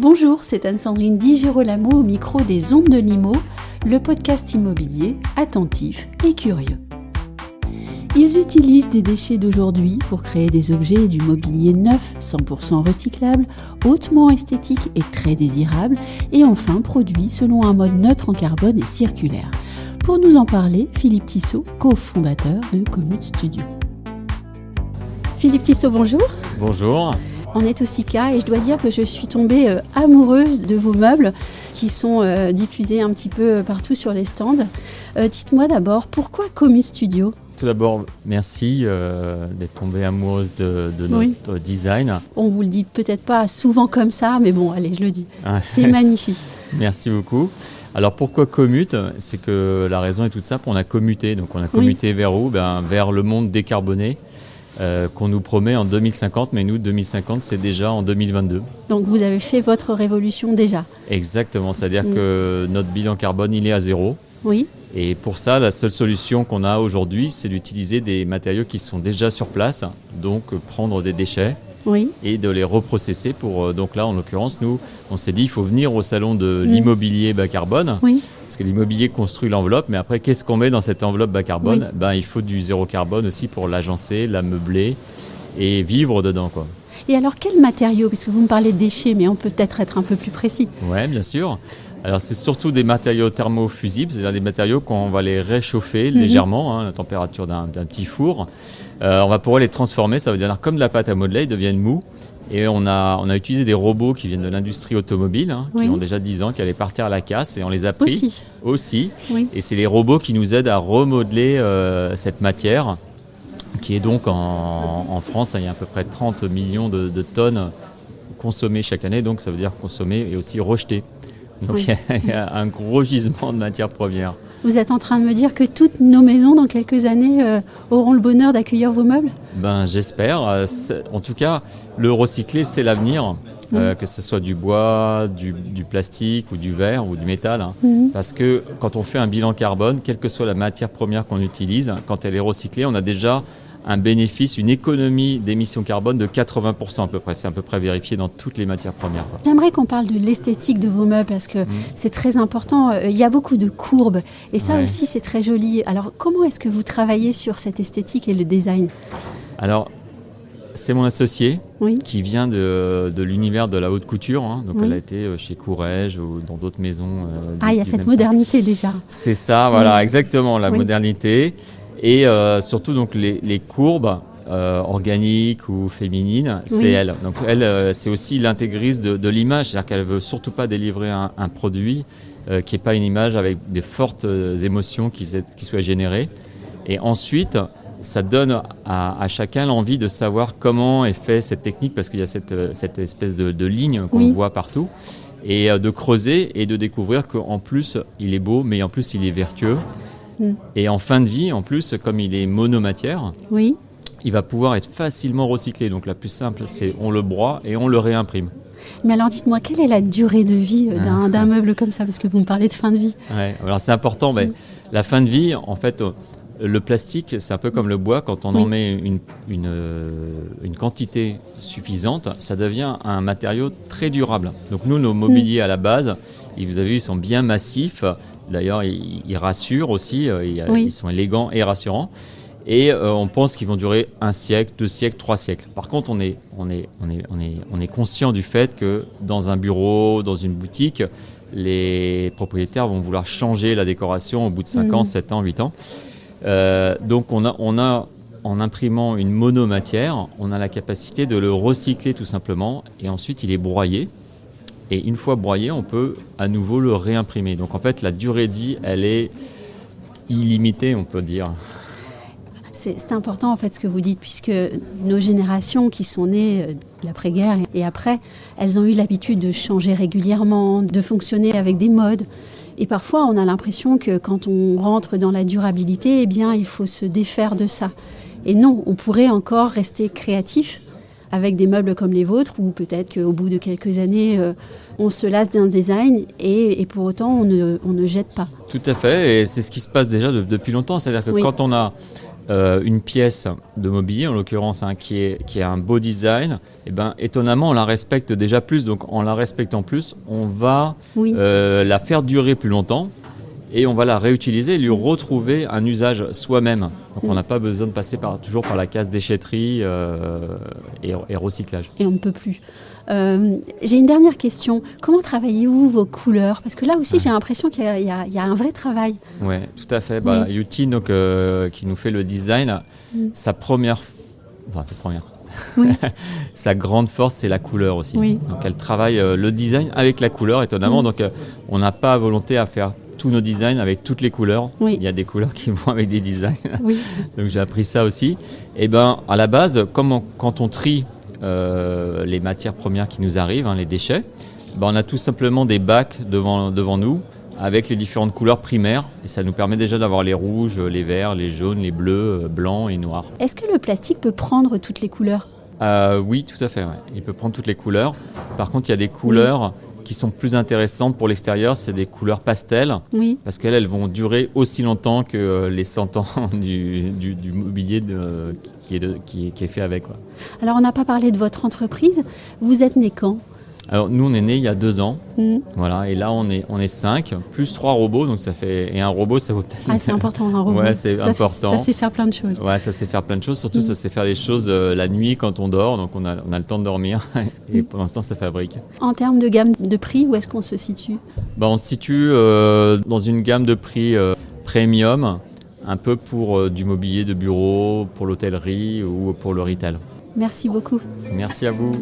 Bonjour, c'est Anne-Sandrine Di Girolamo au micro des Ondes de Limo, le podcast immobilier attentif et curieux. Ils utilisent des déchets d'aujourd'hui pour créer des objets et du mobilier neuf, 100% recyclable, hautement esthétique et très désirable, et enfin produit selon un mode neutre en carbone et circulaire. Pour nous en parler, Philippe Tissot, cofondateur de Commute Studio. Philippe Tissot, bonjour. Bonjour. On est au SICA et je dois dire que je suis tombée amoureuse de vos meubles qui sont diffusés un petit peu partout sur les stands. Dites-moi d'abord, pourquoi Commute Studio ? Tout d'abord, merci d'être tombée amoureuse de notre design. On vous le dit peut-être pas souvent comme ça, mais bon, allez, je le dis. C'est magnifique. Merci beaucoup. Alors pourquoi Commute ? C'est que la raison est toute simple, on a commuté. Donc on a commuté vers où ? Vers le monde décarboné. Qu'on nous promet en 2050, mais nous, 2050, c'est déjà en 2022. Donc vous avez fait votre révolution déjà ? Exactement, c'est-à-dire que notre bilan carbone, il est à zéro. Oui. Et pour ça, la seule solution qu'on a aujourd'hui, c'est d'utiliser des matériaux qui sont déjà sur place, donc prendre des déchets et de les reprocesser pour... Donc là, en l'occurrence, nous, on s'est dit, il faut venir au salon de l'immobilier bas carbone, parce que l'immobilier construit l'enveloppe, mais après, qu'est-ce qu'on met dans cette enveloppe bas carbone ? Il faut du zéro carbone aussi pour l'agencer, la meubler et vivre dedans, quoi. Et alors, quels matériaux ? Parce que vous me parlez de déchets, mais on peut peut-être être un peu plus précis. Oui, bien sûr. Alors, c'est surtout des matériaux thermofusibles, c'est-à-dire des matériaux qu'on va les réchauffer légèrement, à la température d'un petit four. On va pouvoir les transformer, ça veut dire comme de la pâte à modeler, ils deviennent mous. Et on a utilisé des robots qui viennent de l'industrie automobile, qui ont déjà 10 ans, qui allaient partir à la casse, et on les a pris aussi. Oui. Et c'est les robots qui nous aident à remodeler cette matière, qui est donc en France, il y a à peu près 30 millions de tonnes consommées chaque année, donc ça veut dire consommées et aussi rejetées. Donc il y a un gros gisement de matières premières. Vous êtes en train de me dire que toutes nos maisons, dans quelques années, auront le bonheur d'accueillir vos meubles ? J'espère. En tout cas, le recyclé, c'est l'avenir. Que ce soit du bois, du plastique ou du verre ou du métal. Parce que quand on fait un bilan carbone, quelle que soit la matière première qu'on utilise, quand elle est recyclée, on a déjà un bénéfice, une économie d'émissions carbone de 80% à peu près. C'est à peu près vérifié dans toutes les matières premières. J'aimerais qu'on parle de l'esthétique de vos meubles parce que c'est très important. Il y a beaucoup de courbes et ça aussi c'est très joli. Alors comment est-ce que vous travaillez sur cette esthétique et le design ? Alors, c'est mon associé qui vient de l'univers de la haute couture. Donc elle a été chez Courrèges ou dans d'autres maisons. Il y a cette modernité déjà. C'est ça, voilà, exactement, la modernité. Et surtout donc les courbes organiques ou féminines, c'est elle. Donc elle, c'est aussi l'intégriste de l'image, c'est-à-dire qu'elle ne veut surtout pas délivrer un produit qui n'est pas une image avec des fortes émotions qui soient générées. Et ensuite, ça donne à chacun l'envie de savoir comment est faite cette technique, parce qu'il y a cette espèce de ligne qu'on voit partout, et de creuser et de découvrir qu'en plus, il est beau, mais en plus, il est vertueux. Et en fin de vie, en plus, comme il est monomatière, il va pouvoir être facilement recyclé. Donc la plus simple, c'est on le broie et on le réimprime. Mais alors dites-moi, quelle est la durée de vie d'un meuble comme ça ? Parce que vous me parlez de fin de vie. Alors c'est important. La fin de vie, en fait, le plastique, c'est un peu comme le bois. Quand on en met une quantité suffisante, ça devient un matériau très durable. Donc nous, nos mobiliers à la base, vous avez vu, ils sont bien massifs. D'ailleurs, ils rassurent aussi, ils sont élégants et rassurants. Et on pense qu'ils vont durer 1 siècle, 2 siècles, 3 siècles. Par contre, on est conscient du fait que dans un bureau, dans une boutique, les propriétaires vont vouloir changer la décoration au bout de 5 ans, 7 ans, 8 ans. Donc on a, en imprimant une monomatière, on a la capacité de le recycler tout simplement. Et ensuite, il est broyé. Et une fois broyé, on peut à nouveau le réimprimer. Donc en fait, la durée de vie, elle est illimitée, on peut dire. C'est important en fait ce que vous dites, puisque nos générations qui sont nées de l'après-guerre et après, elles ont eu l'habitude de changer régulièrement, de fonctionner avec des modes. Et parfois, on a l'impression que quand on rentre dans la durabilité, il faut se défaire de ça. Et non, on pourrait encore rester créatif avec des meubles comme les vôtres, ou peut-être qu'au bout de quelques années, on se lasse d'un design et pour autant, on ne jette pas. Tout à fait, et c'est ce qui se passe déjà depuis longtemps. C'est-à-dire que quand on a une pièce de mobilier, en l'occurrence qui est un beau design, et étonnamment on la respecte déjà plus. Donc en la respectant plus, on va la faire durer plus longtemps et on va la réutiliser et lui retrouver un usage soi-même. Donc on n'a pas besoin de passer toujours par la case déchetterie et recyclage. Et on ne peut plus. J'ai une dernière question. Comment travaillez-vous vos couleurs? Parce que là aussi, j'ai l'impression qu'il y a un vrai travail. Oui, tout à fait. Yuti, qui nous fait le design, sa grande force, c'est la couleur aussi. Oui. Donc elle travaille le design avec la couleur, étonnamment. Donc on n'a pas volonté à faire tous nos designs avec toutes les couleurs. Oui. Il y a des couleurs qui vont avec des designs. Oui. Donc j'ai appris ça aussi. Et à la base, quand on trie les matières premières qui nous arrivent, les déchets, on a tout simplement des bacs devant nous avec les différentes couleurs primaires et ça nous permet déjà d'avoir les rouges, les verts, les jaunes, les bleus, blancs et noirs. Est-ce que le plastique peut prendre toutes les couleurs ? Oui, tout à fait. Ouais. Il peut prendre toutes les couleurs. Par contre, il y a des couleurs qui sont plus intéressantes pour l'extérieur, c'est des couleurs pastel, parce qu'elles vont durer aussi longtemps que les 100 ans du mobilier qui est fait avec. Quoi. Alors, on n'a pas parlé de votre entreprise. Vous êtes né quand ? Alors, nous, on est né il y a 2 ans. Voilà, et là, on est 5, plus 3 robots. Donc ça fait... Et un robot, ça vaut peut-être... Ah, c'est important, un robot. Ouais, c'est important. Ça sait faire plein de choses. Ouais, ça sait faire plein de choses. Surtout, ça sait faire les choses la nuit quand on dort. Donc, on a le temps de dormir. Et pour l'instant, ça fabrique. En termes de gamme de prix, où est-ce qu'on se situe ? On se situe dans une gamme de prix premium, un peu pour du mobilier de bureau, pour l'hôtellerie ou pour le retail. Merci beaucoup. Merci à vous.